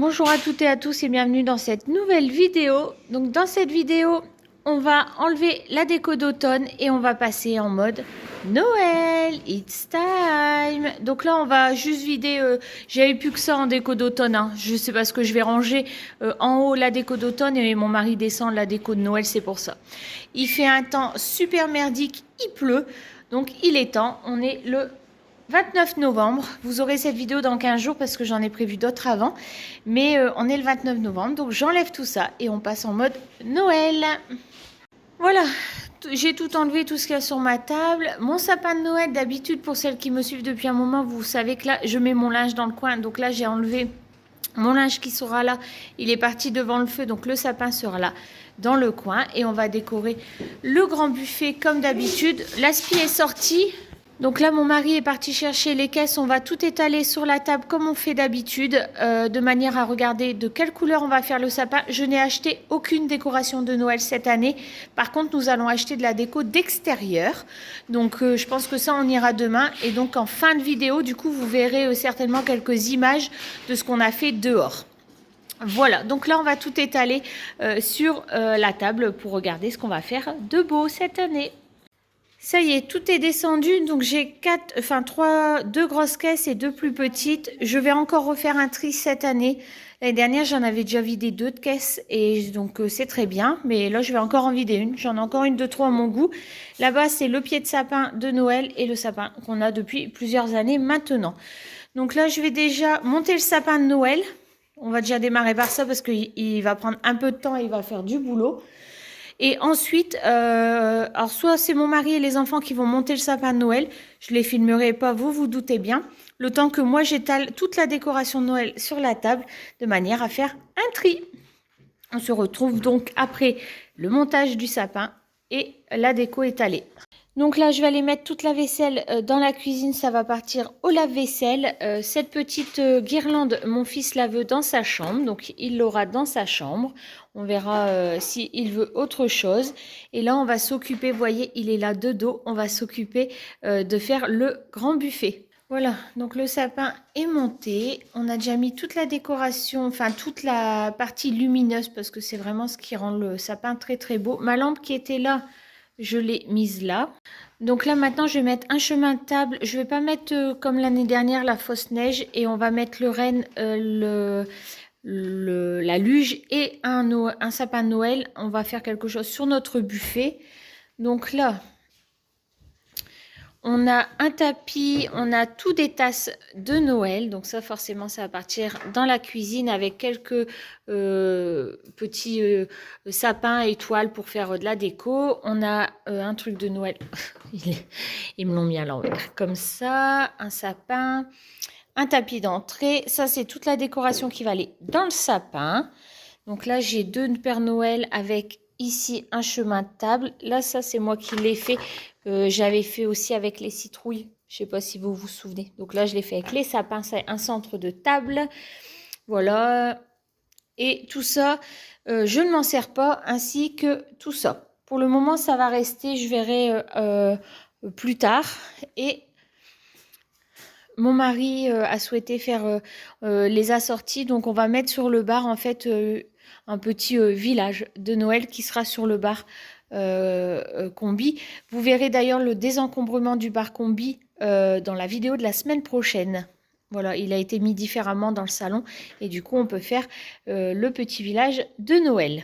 Bonjour à toutes et à tous et bienvenue dans cette nouvelle vidéo. Donc dans cette vidéo, on va enlever la déco d'automne et on va passer en mode Noël, it's time. Donc là, on va juste vider, j'avais plus que ça en déco d'automne. Hein. Je sais pas ce que je vais ranger en haut la déco d'automne et mon mari descend la déco de Noël, c'est pour ça. Il fait un temps super merdique, il pleut. Donc il est temps, on est le 29 novembre, vous aurez cette vidéo dans 15 jours parce que j'en ai prévu d'autres avant. Mais on est le 29 novembre, donc j'enlève tout ça et on passe en mode Noël. Voilà, j'ai tout enlevé, tout ce qu'il y a sur ma table. Mon sapin de Noël, d'habitude, pour celles qui me suivent depuis un moment, vous savez que là, je mets mon linge dans le coin. Donc là, j'ai enlevé mon linge qui sera là. Il est parti devant le feu, donc le sapin sera là dans le coin. Et on va décorer le grand buffet comme d'habitude. L'aspi est sorti. Donc là, mon mari est parti chercher les caisses. On va tout étaler sur la table comme on fait d'habitude, de manière à regarder de quelle couleur on va faire le sapin. Je n'ai acheté aucune décoration de Noël cette année. Par contre, nous allons acheter de la déco d'extérieur. Donc, je pense que ça, on ira demain. Et donc, en fin de vidéo, du coup, vous verrez certainement quelques images de ce qu'on a fait dehors. Voilà, donc là, on va tout étaler sur la table pour regarder ce qu'on va faire de beau cette année. Ça y est, tout est descendu, donc j'ai deux grosses caisses et deux plus petites. Je vais encore refaire un tri cette année. L'année dernière, j'en avais déjà vidé 2 de caisses et donc c'est très bien. Mais là, je vais encore en vider une. J'en ai encore une de trop à mon goût. Là-bas, c'est le pied de sapin de Noël et le sapin qu'on a depuis plusieurs années maintenant. Donc là, je vais déjà monter le sapin de Noël. On va déjà démarrer par ça parce qu'il va prendre un peu de temps et il va faire du boulot. Et ensuite, alors soit c'est mon mari et les enfants qui vont monter le sapin de Noël. Je ne les filmerai pas, vous vous doutez bien. Le temps que moi, j'étale toute la décoration de Noël sur la table de manière à faire un tri. On se retrouve donc après le montage du sapin et la déco étalée. Donc là, je vais aller mettre toute la vaisselle dans la cuisine. Ça va partir au lave-vaisselle. Cette petite guirlande, mon fils la veut dans sa chambre. Donc, il l'aura dans sa chambre. On verra s'il veut autre chose. Et là, on va s'occuper, vous voyez, il est là de dos. On va s'occuper de faire le grand buffet. Voilà, donc le sapin est monté. On a déjà mis toute la décoration, enfin toute la partie lumineuse parce que c'est vraiment ce qui rend le sapin très très beau. Ma lampe qui était là, je l'ai mise là. Donc là maintenant je vais mettre un chemin de table. Je vais pas mettre comme l'année dernière la fausse neige et on va mettre le renne, la luge et un sapin de Noël. On va faire quelque chose sur notre buffet. Donc là on a un tapis, on a tout des tasses de Noël. Donc ça, forcément, ça va partir dans la cuisine avec quelques petits sapins et toiles pour faire de la déco. On a un truc de Noël. Ils me l'ont mis à l'envers. Comme ça, un sapin, un tapis d'entrée. Ça, c'est toute la décoration qui va aller dans le sapin. Donc là, j'ai 2 Père Noël avec ici un chemin de table. Là, ça, c'est moi qui l'ai fait. J'avais fait aussi avec les citrouilles. Je ne sais pas si vous vous souvenez. Donc là, je l'ai fait avec les sapins. C'est un centre de table. Voilà. Et tout ça, je ne m'en sers pas, ainsi que tout ça. Pour le moment, ça va rester. Je verrai plus tard. Et mon mari a souhaité faire les assortis. Donc, on va mettre sur le bar, en fait, un petit village de Noël qui sera sur le bar combi. Vous verrez d'ailleurs le désencombrement du bar combi dans la vidéo de la semaine prochaine. Voilà, il a été mis différemment dans le salon et du coup on peut faire le petit village de Noël.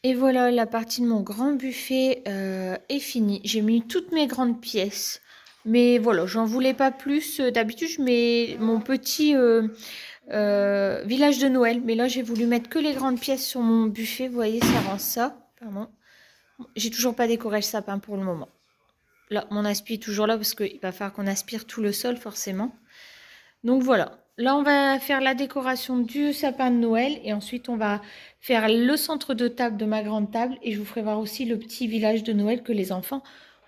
Et voilà, la partie de mon grand buffet est finie. J'ai mis toutes mes grandes pièces, mais voilà, j'en voulais pas plus. D'habitude je mets mon petit village de Noël, mais là j'ai voulu mettre que les grandes pièces sur mon buffet. Vous voyez, ça rend ça. Pardon. J'ai toujours pas décoré le sapin pour le moment. Là, mon aspi est toujours là parce qu'il va falloir qu'on aspire tout le sol forcément. Donc voilà. Là, on va faire la décoration du sapin de Noël et ensuite on va faire le centre de table de ma grande table et je vous ferai voir aussi le petit village de Noël que les enfants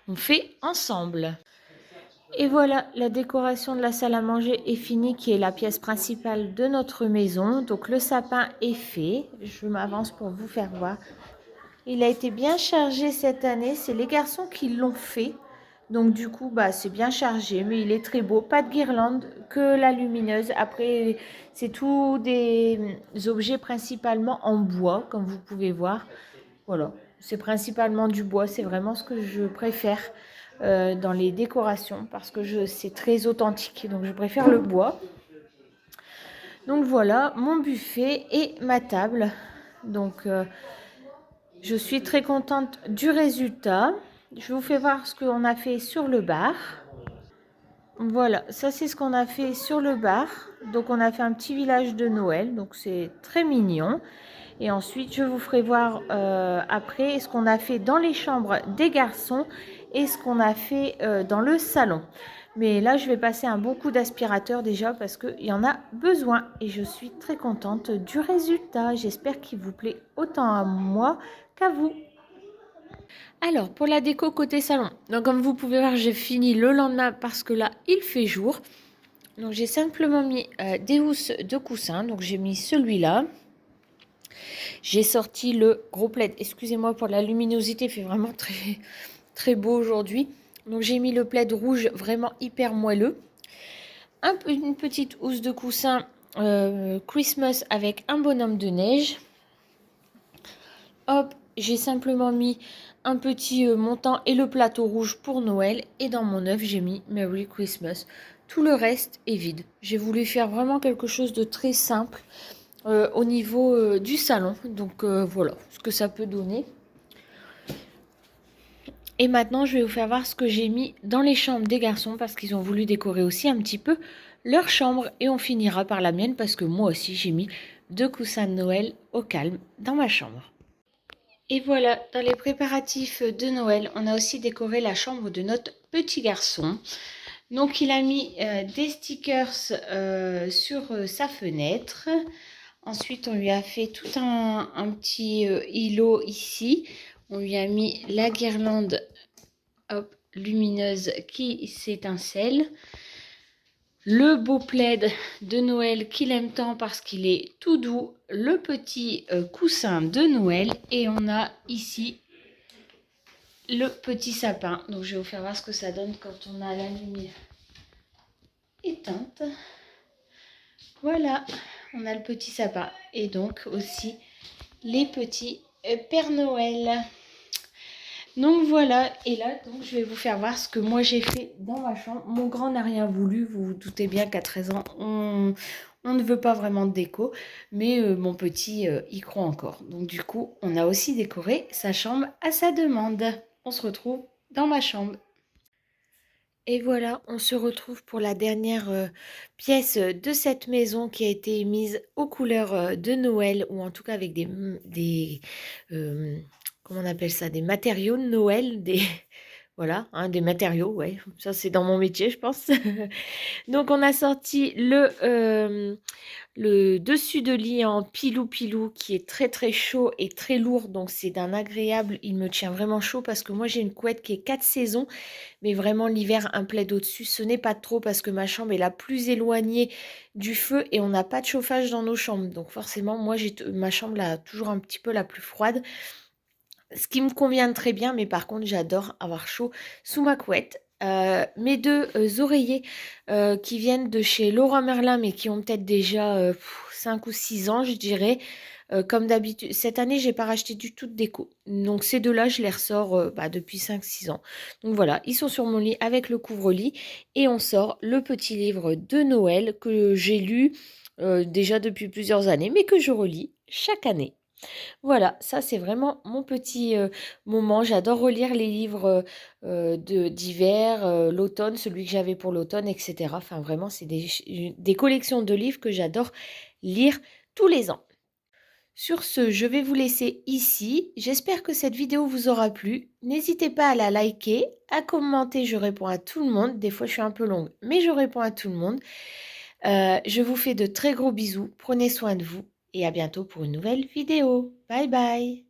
ont fait ensemble. Et voilà, la décoration de la salle à manger est finie, qui est la pièce principale de notre maison. Donc le sapin est fait. Je m'avance pour vous faire voir. Il a été bien chargé cette année. C'est les garçons qui l'ont fait. Donc du coup, bah, c'est bien chargé, mais il est très beau. Pas de guirlande, que la lumineuse. Après, c'est tous des objets principalement en bois, comme vous pouvez voir. Voilà, c'est principalement du bois. C'est vraiment ce que je préfère dans les décorations parce que c'est très authentique. Donc je préfère le bois. Donc voilà, mon buffet et ma table. Donc je suis très contente du résultat. Je vous fais voir ce qu'on a fait sur le bar. Voilà, ça c'est ce qu'on a fait sur le bar. Donc on a fait un petit village de Noël, donc c'est très mignon. Et ensuite je vous ferai voir après ce qu'on a fait dans les chambres des garçons et ce qu'on a fait dans le salon. Mais là je vais passer un bon coup d'aspirateur déjà parce qu'il y en a besoin. Et je suis très contente du résultat. J'espère qu'il vous plaît autant à moi qu'à vous. Alors, pour la déco côté salon, donc comme vous pouvez voir, j'ai fini le lendemain parce que là, il fait jour. Donc, j'ai simplement mis des housses de coussin. Donc, j'ai mis celui-là. J'ai sorti le gros plaid. Excusez-moi pour la luminosité, il fait vraiment très, très beau aujourd'hui. Donc, j'ai mis le plaid rouge vraiment hyper moelleux. Une petite housse de coussin Christmas avec un bonhomme de neige. Hop, j'ai simplement mis un petit montant et le plateau rouge pour Noël. Et dans mon œuf, j'ai mis Merry Christmas. Tout le reste est vide. J'ai voulu faire vraiment quelque chose de très simple au niveau du salon. Donc voilà ce que ça peut donner. Et maintenant, je vais vous faire voir ce que j'ai mis dans les chambres des garçons parce qu'ils ont voulu décorer aussi un petit peu leur chambre. Et on finira par la mienne parce que moi aussi, j'ai mis 2 coussins de Noël au calme dans ma chambre. Et voilà, dans les préparatifs de Noël, on a aussi décoré la chambre de notre petit garçon. Donc il a mis des stickers sur sa fenêtre. Ensuite, on lui a fait tout un petit îlot ici. On lui a mis la guirlande hop, lumineuse qui s'étincelle. Le beau plaid de Noël qu'il aime tant parce qu'il est tout doux. Le petit coussin de Noël. Et on a ici le petit sapin. Donc je vais vous faire voir ce que ça donne quand on a la lumière éteinte. Voilà, on a le petit sapin. Et donc aussi les petits Père Noël. Donc voilà, et là donc je vais vous faire voir ce que moi j'ai fait dans ma chambre. Mon grand n'a rien voulu, vous vous doutez bien qu'à 13 ans, on ne veut pas vraiment de déco, mais mon petit y croit encore. Donc du coup, on a aussi décoré sa chambre à sa demande. On se retrouve dans ma chambre. Et voilà, on se retrouve pour la dernière pièce de cette maison qui a été mise aux couleurs de Noël, ou en tout cas avec des comment on appelle ça, des matériaux de Noël, voilà, hein, des matériaux, ouais, ça c'est dans mon métier, je pense. Donc on a sorti le dessus de lit en pilou-pilou qui est très très chaud et très lourd. Donc c'est d'un agréable, il me tient vraiment chaud parce que moi j'ai une couette qui est 4 saisons. Mais vraiment l'hiver, un plaid au-dessus, ce n'est pas trop parce que ma chambre est la plus éloignée du feu et on n'a pas de chauffage dans nos chambres. Donc forcément, moi ma chambre là toujours un petit peu la plus froide. Ce qui me convient très bien, mais par contre, j'adore avoir chaud sous ma couette. Mes deux oreillers qui viennent de chez Leroy Merlin, mais qui ont peut-être déjà 5 ou 6 ans, je dirais. Comme d'habitude, cette année, j'ai pas racheté du tout de déco. Donc ces deux-là, je les ressors depuis 5-6 ans. Donc voilà, ils sont sur mon lit avec le couvre-lit. Et on sort le petit livre de Noël que j'ai lu déjà depuis plusieurs années, mais que je relis chaque année. Voilà, ça c'est vraiment mon petit moment. J'adore relire les livres d'hiver, l'automne, celui que j'avais pour l'automne, etc. Enfin vraiment, c'est des collections de livres que j'adore lire tous les ans. Sur ce, je vais vous laisser ici. J'espère que cette vidéo vous aura plu. N'hésitez pas à la liker, à commenter, je réponds à tout le monde. Des fois, je suis un peu longue, mais je réponds à tout le monde. Je vous fais de très gros bisous. Prenez soin de vous et à bientôt pour une nouvelle vidéo. Bye bye.